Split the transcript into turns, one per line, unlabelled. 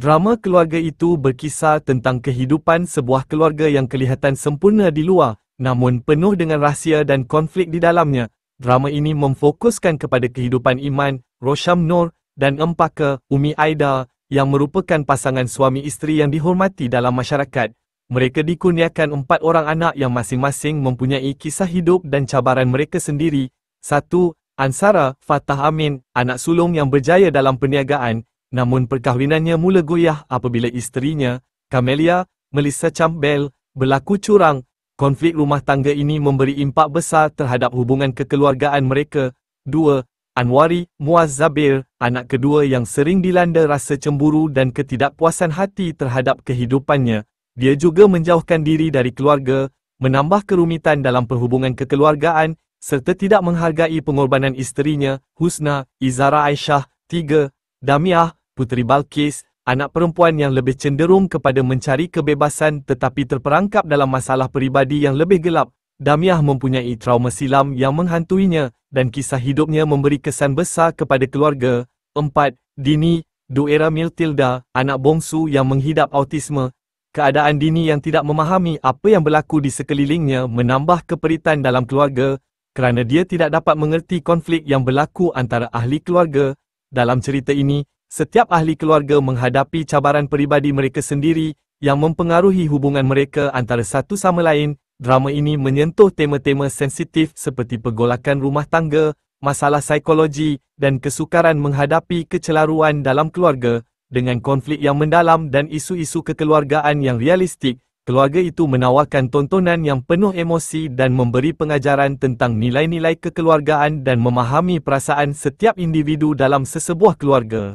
Drama keluarga itu berkisar tentang kehidupan sebuah keluarga yang kelihatan sempurna di luar, namun penuh dengan rahsia dan konflik di dalamnya. Drama ini memfokuskan kepada kehidupan Iman, Rosham Noor, dan Empaka, Umi Aida, yang merupakan pasangan suami isteri yang dihormati dalam masyarakat. Mereka dikurniakan 4 orang anak yang masing-masing mempunyai kisah hidup dan cabaran mereka sendiri. 1. Ansara, Fatah Amin, anak sulung yang berjaya dalam perniagaan, namun perkahwinannya mula goyah apabila isterinya, Camelia, Melissa Campbell, berlaku curang. Konflik rumah tangga ini memberi impak besar terhadap hubungan kekeluargaan mereka. 2. Anwari, Muaz Zabir, anak kedua yang sering dilanda rasa cemburu dan ketidakpuasan hati terhadap kehidupannya. Dia juga menjauhkan diri dari keluarga, menambah kerumitan dalam perhubungan kekeluargaan, serta tidak menghargai pengorbanan isterinya, Husna, Izara Aisyah. 3. Damiah, Puteri Balkis, anak perempuan yang lebih cenderung kepada mencari kebebasan tetapi terperangkap dalam masalah peribadi yang lebih gelap. Damiah mempunyai trauma silam yang menghantuinya, dan kisah hidupnya memberi kesan besar kepada keluarga. 4. Dini, Duera Miltilda, anak bongsu yang menghidap autisme. Keadaan Dini yang tidak memahami apa yang berlaku di sekelilingnya menambah keperitan dalam keluarga, kerana dia tidak dapat mengerti konflik yang berlaku antara ahli keluarga. Dalam cerita ini, setiap ahli keluarga menghadapi cabaran peribadi mereka sendiri yang mempengaruhi hubungan mereka antara satu sama lain. Drama ini menyentuh tema-tema sensitif seperti pergolakan rumah tangga, masalah psikologi, dan kesukaran menghadapi kecelaruan dalam keluarga. Dengan konflik yang mendalam dan isu-isu kekeluargaan yang realistik, keluarga itu menawarkan tontonan yang penuh emosi dan memberi pengajaran tentang nilai-nilai kekeluargaan dan memahami perasaan setiap individu dalam sesebuah keluarga.